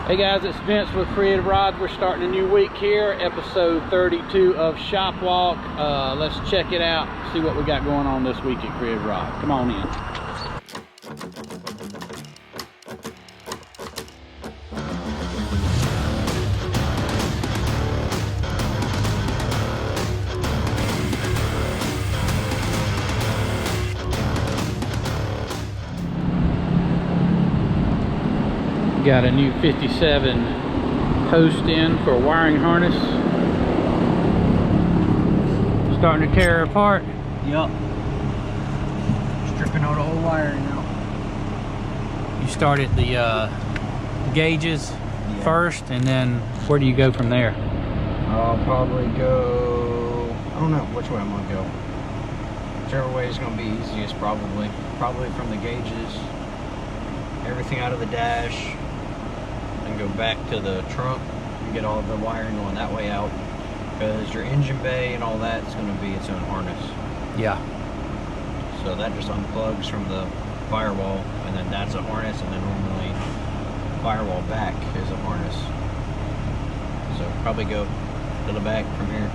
Hey guys, it's Vince with Creative Rods. We're starting a new week here, episode 32 of Shop Walk. Let's check it out, see what we got going on this week at Creative Rods. Come on in. Got a new 57 post in for a wiring harness. Starting to tear apart. Yup. Stripping all the old wiring out. You start at the gauges first, and then where do you go from there? I'll probably go, I don't know which way I'm gonna go. Whichever way is gonna be easiest, probably. Probably from the gauges, everything out of the dash, and go back to the trunk and get all of the wiring going that way out, because your engine bay and all that is going to be its own harness. Yeah. So that just unplugs from the firewall, and then that's a harness, and then normally firewall back is a harness. So probably go to the back from here.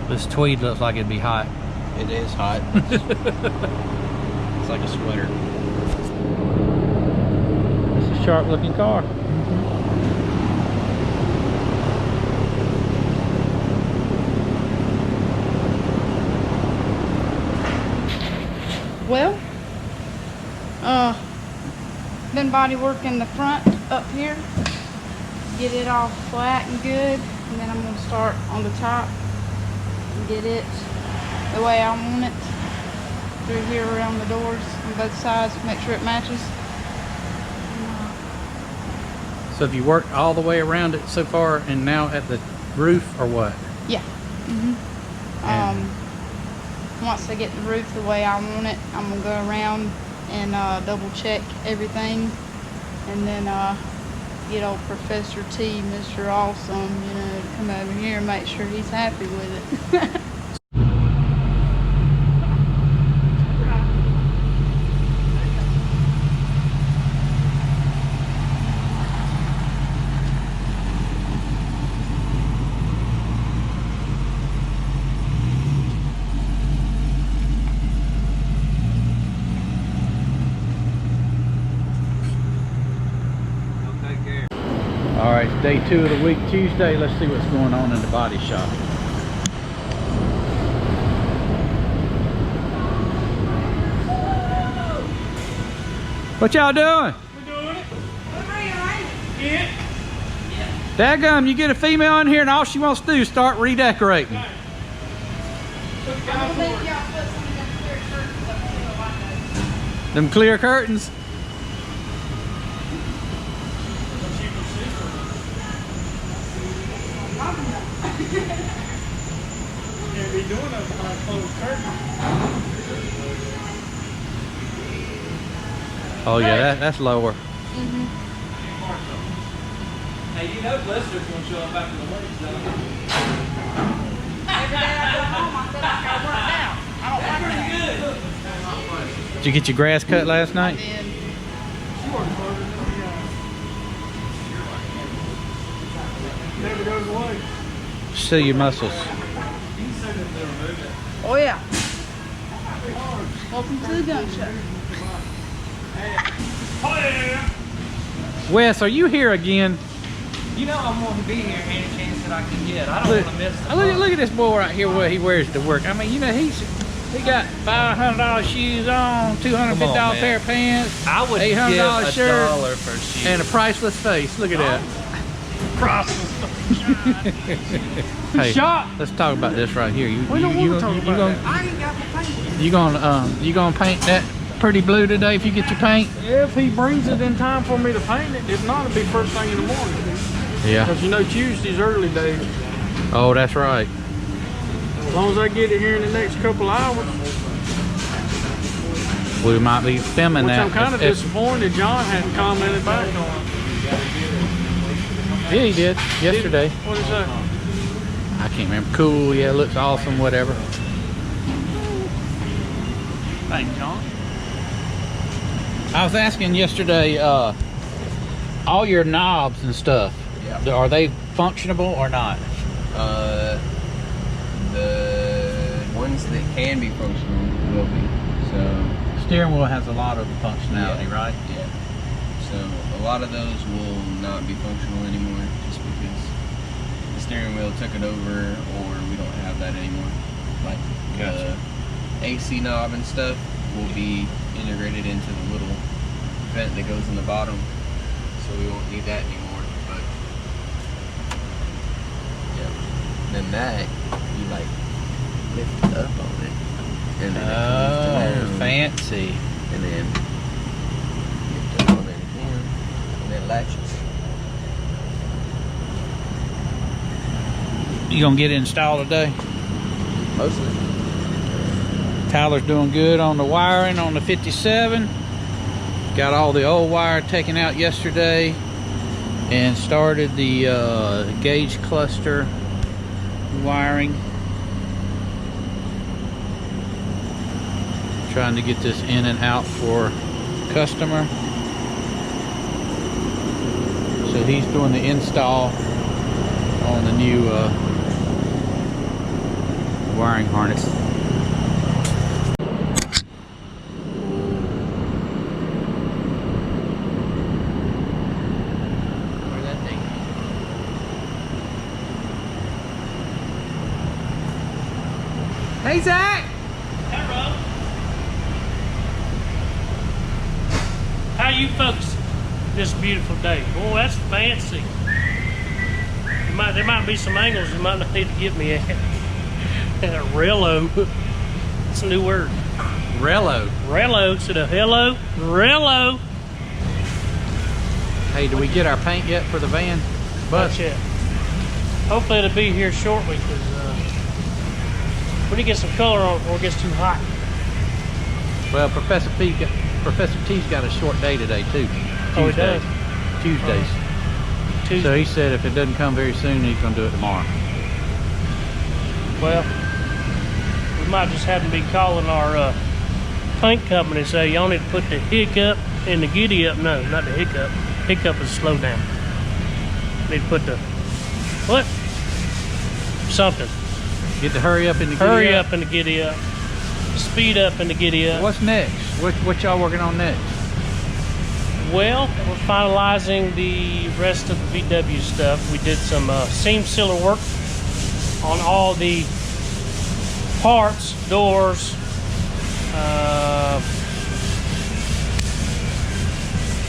This tweed looks like it'd be hot. It is hot. It's like a sweater. Sharp looking car. Well, been body working the front up here, get it all flat and good, and then I'm going to start on the top and get it the way I want it through here around the doors on both sides, make sure it matches. So have you worked all the way around it so far and now at the roof, or what? Yeah. Once I get the roof the way I want it, I'm gonna go around and double check everything, and then get old Professor T, Mr. Awesome, you know, to come over here and make sure he's happy with it. All right, it's day 2 of the week, Tuesday. Let's see what's going on in the body shop. What y'all doing? We're doing it. Yeah. Dadgum, you get a female in here and all she wants to do is start redecorating. I'm gonna make y'all put some of them clear curtains up here so I know. Them clear curtains. Can't be doing that behind closed curtains. Oh yeah, that's lower. Hey, you know Blister's gonna show up after the wedding, though. Every day I go home, I feel like I worked out. I don't like that. Good. Did you get your grass cut last night? I did. She works harder than the never goes away. See your muscles. Oh yeah. Welcome to the gun show. Oh yeah. Wes, are you here again? You know I'm going to be here any chance that I can get. I don't want to miss the Look at this boy right here, what he wears to work. I mean, you know, he got $500 shoes on, $250 pair of pants, I would give $800 $1 shirt, for shoes. and a priceless face. Look at that. Priceless. Hey, Shot. let's talk about this right here. We don't want to talk about that. I ain't got the paint. You gonna paint that pretty blue today if you get your paint? If he brings it in time for me to paint it, if not, it'll be first thing in the morning. Yeah. Because you know Tuesday's early day. Oh, that's right. As long as I get it here in the next couple hours. We might be filming Which that. I'm kind of disappointed John hadn't commented back on. Yeah, he did yesterday. What is that? I can't remember. Cool. Yeah, looks awesome. Whatever. Thanks, John. I was asking yesterday, all all your knobs and stuff, Yeah. are they functionable or not? The ones that can be functional will be. So Steering wheel has a lot of functionality, Yeah. right? yeah. So a lot of those will not be functional anymore, just because the steering wheel took it over, or we don't have that anymore. Like Gotcha. the AC knob and stuff will be integrated into the little vent that goes in the bottom, so we won't need that anymore. But yeah, then that you like lift up on it, and then it comes down, fancy. and then lift up on it again, and then latches. You gonna get it installed today? Mostly. Tyler's doing good on the wiring on the 57. Got all the old wire taken out yesterday and started the gauge cluster wiring. Trying to get this in and out for customer. So he's doing the install on the new wiring harness. Where's that thing? Hey Zach! Hello. How you folks this beautiful day? Oh, that's fancy. There might be some angles you might not need to give me at. Rello. It's a new word. Rello. Rello. Instead of hello. Rello. Hey, do we get our paint yet for the van? Not yet. Hopefully it'll be here shortly, because we need to get some color on it before it gets too hot. Well, Professor T's got a short day today too. Oh, he does? Tuesdays. Tuesday. So he said if it doesn't come very soon, he's gonna do it tomorrow. Well, we might just have to be calling our paint company and say, y'all need to put the hiccup and the giddy up. No, not the hiccup. Hiccup is slow down. Need to put the, what? Something. Get the hurry up and the Hurry up and the giddy up. Speed up and the giddy up. What's next? What y'all working on next? Well, we're finalizing the rest of the VW stuff. We did some seam sealer work on all the parts, doors,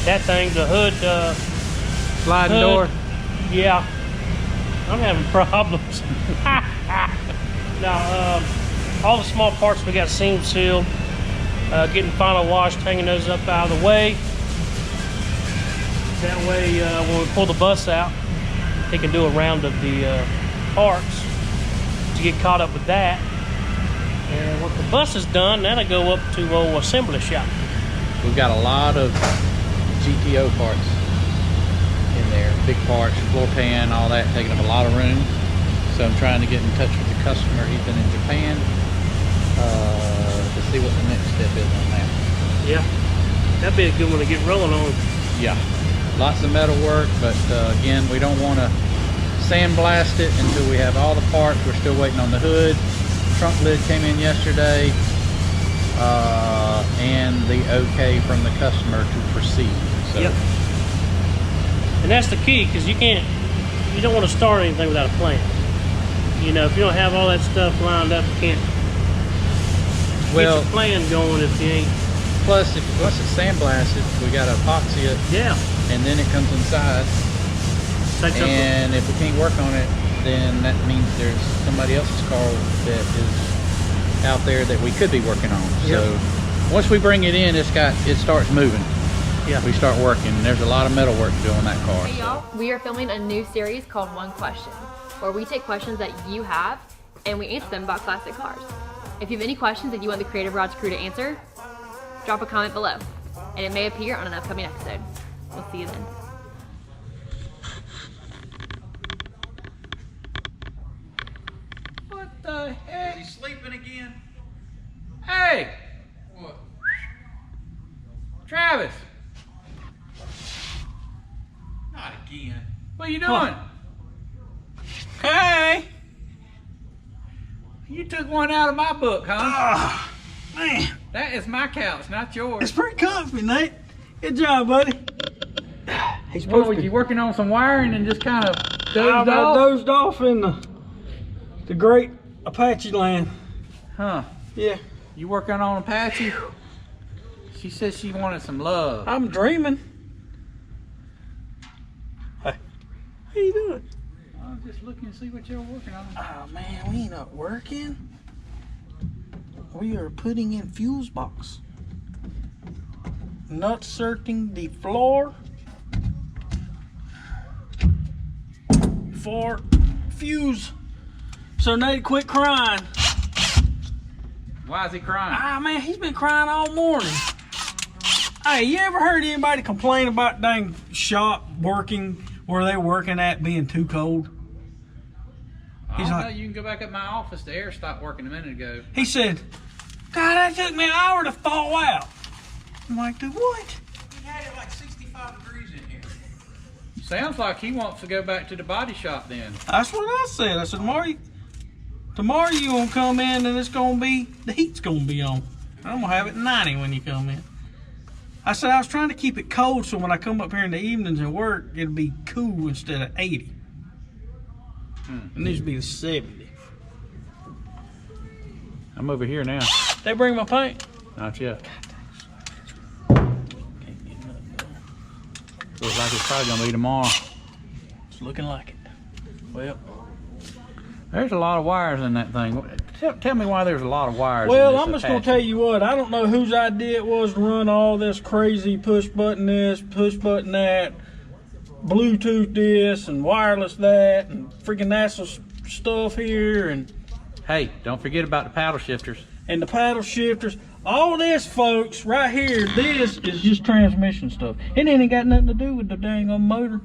that thing, the hood, Sliding hood. door. Yeah, I'm having problems. Now, all the small parts we got seam sealed, getting final washed, hanging those up out of the way. That way, when we pull the bus out, they can do a round of the parts to get caught up with that. And once the bus is done, that'll go up to old assembly shop. We've got a lot of GTO parts in there, big parts, floor pan, all that, taking up a lot of room. So I'm trying to get in touch with the customer. He's been in Japan to see what the next step is on that. Yeah, that'd be a good one to get rolling on. Yeah, lots of metal work, but again, we don't want to sandblast it until we have all the parts. We're still waiting on the hood. Trunk lid came in yesterday, and the okay from the customer to proceed. So. Yep. And that's the key, because you don't want to start anything without a plan. You know, if you don't have all that stuff lined up, you can't get your plan going if you ain't. Plus, once it's sandblasted, we got to epoxy it. Yeah. And then it comes inside. And if we can't work on it, then that means there's somebody else's car that is out there that we could be working on. Yep. So once we bring it in, it starts moving. Yeah. We start working. There's a lot of metal work to do on that car. Hey y'all, we are filming a new series called One Question, where we take questions that you have and we answer them about classic cars. If you have any questions that you want the Creative Rods crew to answer, drop a comment below, and it may appear on an upcoming episode. We'll see you then. What the heck? He's sleeping again. Hey! What? Travis! Not again. What are you doing? Hey! You took one out of my book, huh? Ah, man. That is my couch, not yours. It's pretty comfy, Nate. Good job, buddy. He's What, supposed was to you working on some wiring and just kind of I dozed off? dozed off in the great Apache land. Huh. Yeah. You working on Apache? She said she wanted some love. I'm dreaming. Hey. How you doing? I was just looking to see what you were working on. Oh man, we ain't not working. We are putting in fuse box. Not inserting the floor for fuse. So Nate, quit crying. Why is he crying? Ah man, he's been crying all morning. Hey, you ever heard anybody complain about dang shop working where they're working at being too cold? He's like- like, you can go back at my office. The air stopped working a minute ago. He said, God, that took me an hour to thaw out. I'm like, dude, what? We had it like 65 degrees in here. Sounds like he wants to go back to the body shop then. That's what I said. I said, tomorrow you gonna come in and it's gonna be, the heat's gonna be on. I'm gonna have it 90 when you come in. I said, I was trying to keep it cold so when I come up here in the evenings and work, it'll be cool instead of 80. It needs to be the 70. I'm over here now. They bring my paint. Not yet. Can't get nothing done. Looks like it's probably gonna be tomorrow. It's looking like it. Well, There's a lot of wires in that thing. Tell me why there's a lot of wires. Well, in I'm this just gonna Apache. tell you what. I don't know whose idea it was to run all this crazy push button this, push button that, Bluetooth this, and wireless that, and freaking NASA stuff here, and Hey, don't forget about the paddle shifters. the paddle shifters. All this, folks, right here. This is just transmission stuff. It ain't got nothing to do with the dang on motor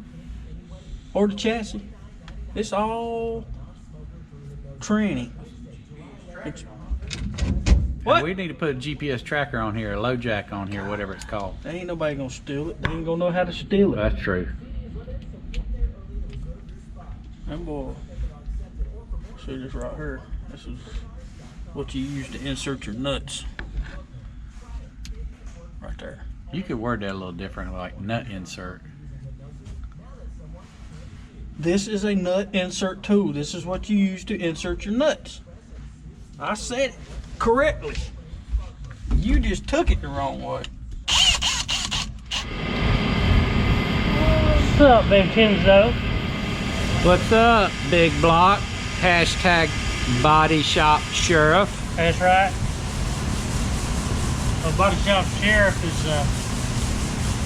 or the chassis. It's all tranny. It's, what? We need to put a GPS tracker on here, a low jack on here, whatever it's called. There ain't nobody gonna steal it. They ain't gonna know how to steal it. That's true. That boy. See this right here. This is what you use to insert your nuts. Right there. You could word that a little different, like nut insert. This is a nut insert tool. This is what you use to insert your nuts. I said it correctly. You just took it the wrong way. What's up, Vincenzo? What's up, big block? Hashtag body shop sheriff. That's right. Our body shop sheriff is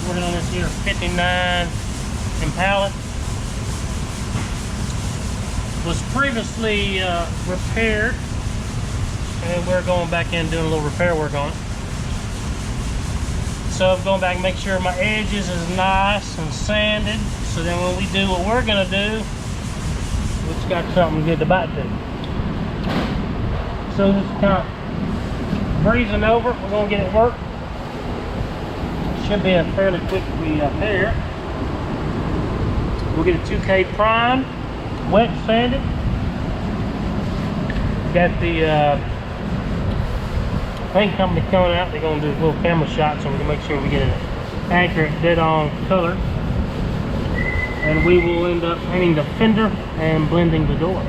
working on this here 59 Impala. Was previously repaired, and we're going back in and doing a little repair work on it. So I'm going back and make sure my edges is nice and sanded, so then when we do what we're gonna do, we just got something good to bite to. So just kind of breezing over, we're gonna get it worked. Should be a fairly quick repair. We'll get a 2K prime, wet sanded. Got the paint company coming out. They're gonna do a little camera shot so we can make sure we get an accurate, dead-on color. And we will end up painting the fender and blending the door.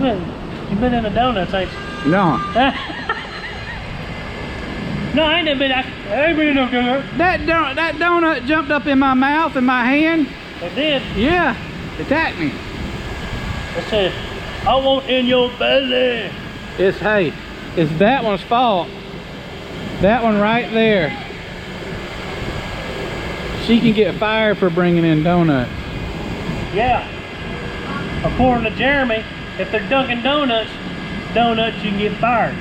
You been in the donuts, ain't you? No. No, I ain't been. I ain't been in no donut. That donut jumped up in my mouth and my hand. It did. Yeah, attacked me. It said, "I want in your belly." It's that one's fault. That one right there. She can get fired for bringing in donuts. Yeah. According to Jeremy, if they're Dunkin' Donuts, you can get fired.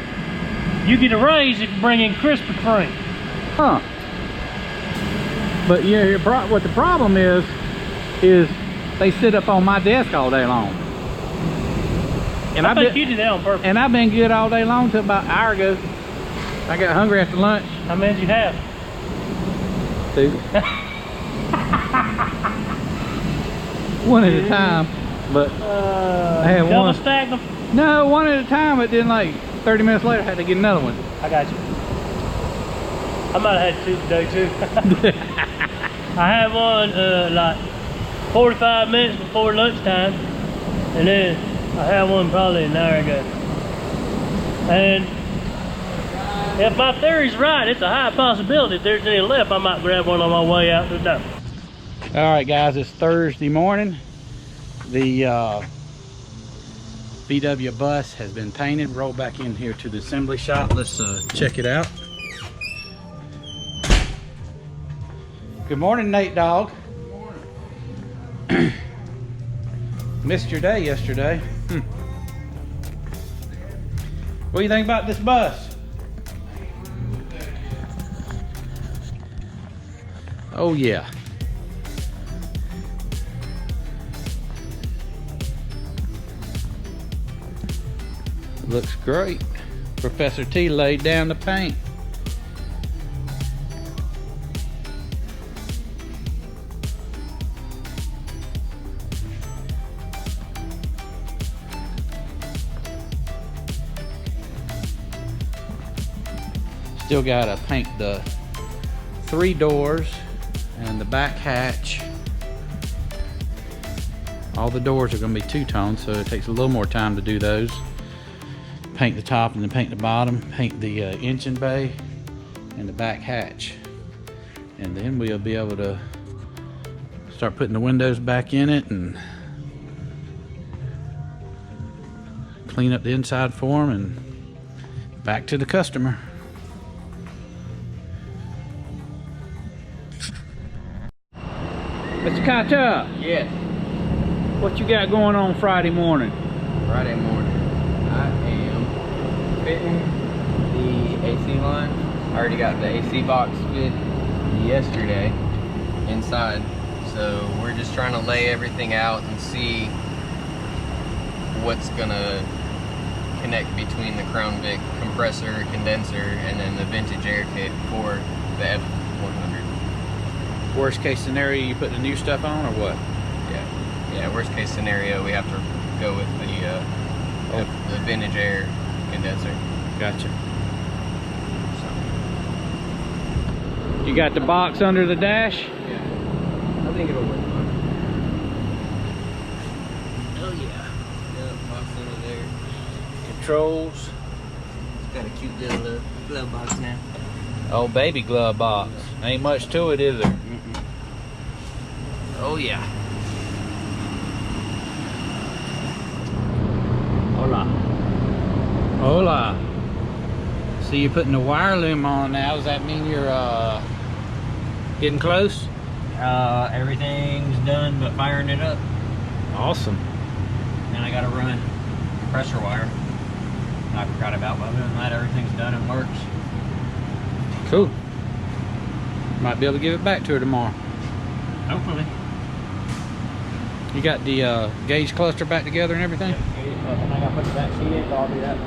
You get a raise if you bring in Krispy Kreme. Huh. But yeah, what the problem is they sit up on my desk all day long. And I think you did that on purpose. And I've been good all day long till about an hour ago. I got hungry after lunch. How many did you have? 2. One at a time, but I had double one. stack them? No, one at a time, but then like 30 minutes later I had to get another one. I got you. I might have had 2 today too. I had one like 45 minutes before lunchtime, and then I had one probably an hour ago. And if my theory's right, it's a high possibility if there's any left, I might grab one on my way out the door. All right, guys, it's Thursday morning. The VW bus has been painted, rolled back in here to the assembly shop. Let's check it out. Good morning, Nate Dog. Good morning. Missed your day yesterday. What do you think about this bus? Oh yeah. Looks great. Professor T laid down the paint. Still gotta paint the 3 doors and the back hatch. All the doors are gonna be 2-tone, so it takes a little more time to do those. Paint the top and then paint the bottom, paint the engine bay and the back hatch. And then we'll be able to start putting the windows back in it and clean up the inside for them and back to the customer. Mr. Kata, Yes. what you got going on Friday morning? Friday morning. I am fitting the AC line. I already got the AC box fit yesterday inside. So we're just trying to lay everything out and see what's gonna connect between the Crown Vic compressor, condenser, and then the vintage air kit for the F100. Worst case scenario, you put the new stuff on or what? Yeah, worst case scenario, we have to go with the vintage air condenser. Gotcha. You got the box under the dash? Yeah, I think it'll work fine. Oh yeah. Yeah, box under there. Controls. It's got a cute little glove box now. Oh, baby glove box. Ain't much to it, is there? Oh yeah. Hola. Hola. So you're putting the wire loom on now. Does that mean you're getting close? Everything's done but firing it up. Awesome. Then I gotta run pressure wire. I forgot about, but other than that, everything's done and works. Cool. Might be able to give it back to her tomorrow. Hopefully. You got the gauge cluster back together and everything? I gotta put the back seat in, so I'll do that.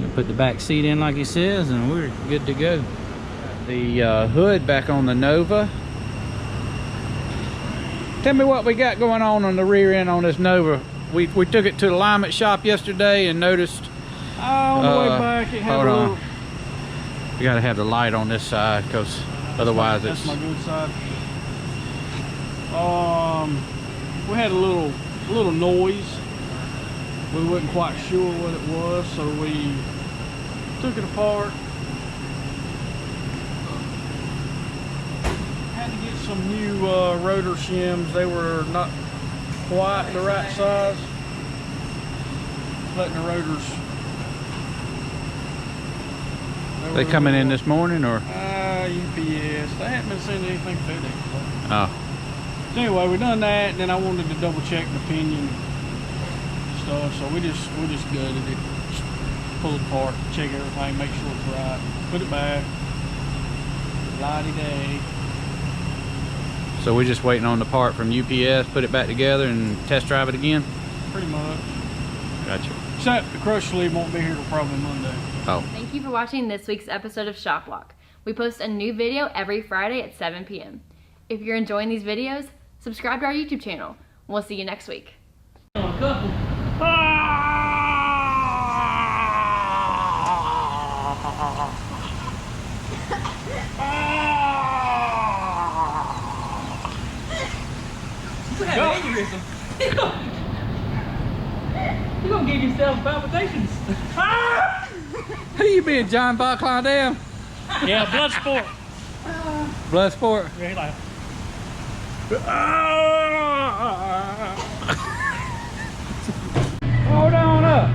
You put the back seat in like he says and we're good to go. The hood back on the Nova. Tell me what we got going on the rear end on this Nova. We took it to the alignment shop yesterday and noticed. On the way back, it had hold a on. little... We gotta have the light on this side because otherwise That's it's... my good side. We had a little little noise. We wasn't quite sure what it was, so we took it apart. Had to get some new rotor shims. They were not quite the right size. Letting the rotors. They coming in this morning or? UPS. They haven't been sending anything FedEx. Oh. So anyway, we done that, and then I wanted to double check the pinion stuff. So we just gutted it, just pull it apart, check everything, make sure it's right, put it back. Lighty day. So we're just waiting on the part from UPS, put it back together and test drive it again? Pretty much. Gotcha. Except the crush sleeve won't be here till probably Monday. Oh. Thank you for watching this week's episode of Shop Lock. We post a new video every Friday at 7 p.m. If you're enjoying these videos, subscribe to our YouTube channel. We'll see you next week. You're gonna give yourself palpitations. Who you been, John Backlund Dam? Yeah, blood sport. Blood sport. Yeah, he like,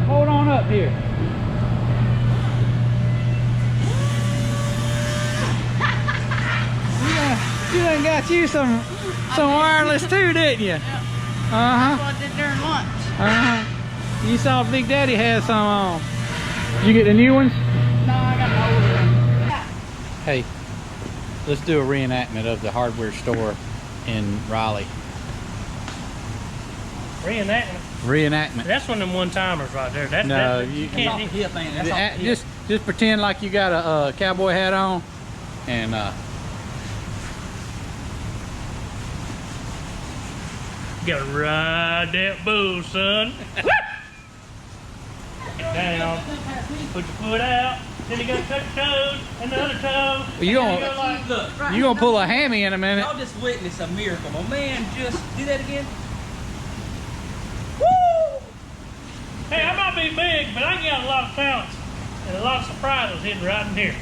Hold on up here. You done got you some wireless too, didn't you? Uh-huh. What I did during lunch. Uh-huh. You saw Big Daddy had some on. Did you get the new ones? No, I got my older one. Hey, let's do a reenactment of the hardware store in Raleigh. reenactment. Reenactment. That's one of them one-timers right there. That's, No, that's, you can't. Off hip, ain't it? That's off hip. Just pretend like you got a cowboy hat on, and Gotta ride that bull, son. Get down. Put your foot out. Then you gotta touch your toes and the other toe. You gonna- and then go like, Look, you gonna pull a hammy in a minute. y'all just witnessed a miracle. My man just do that again. hey, I might be big, but I got a lot of talents and a lot of surprises hidden right in here.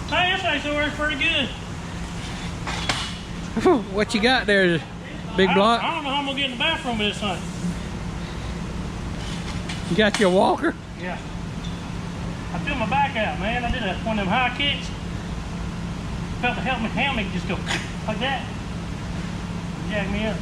Hey, this actually works pretty good. What you got there, big block? I don't know how I'm gonna get in the bathroom with this thing. You got your walker? Yeah. I feel my back out, man. I did one of them high kicks. Felt the helmet just go like that. Jack me up.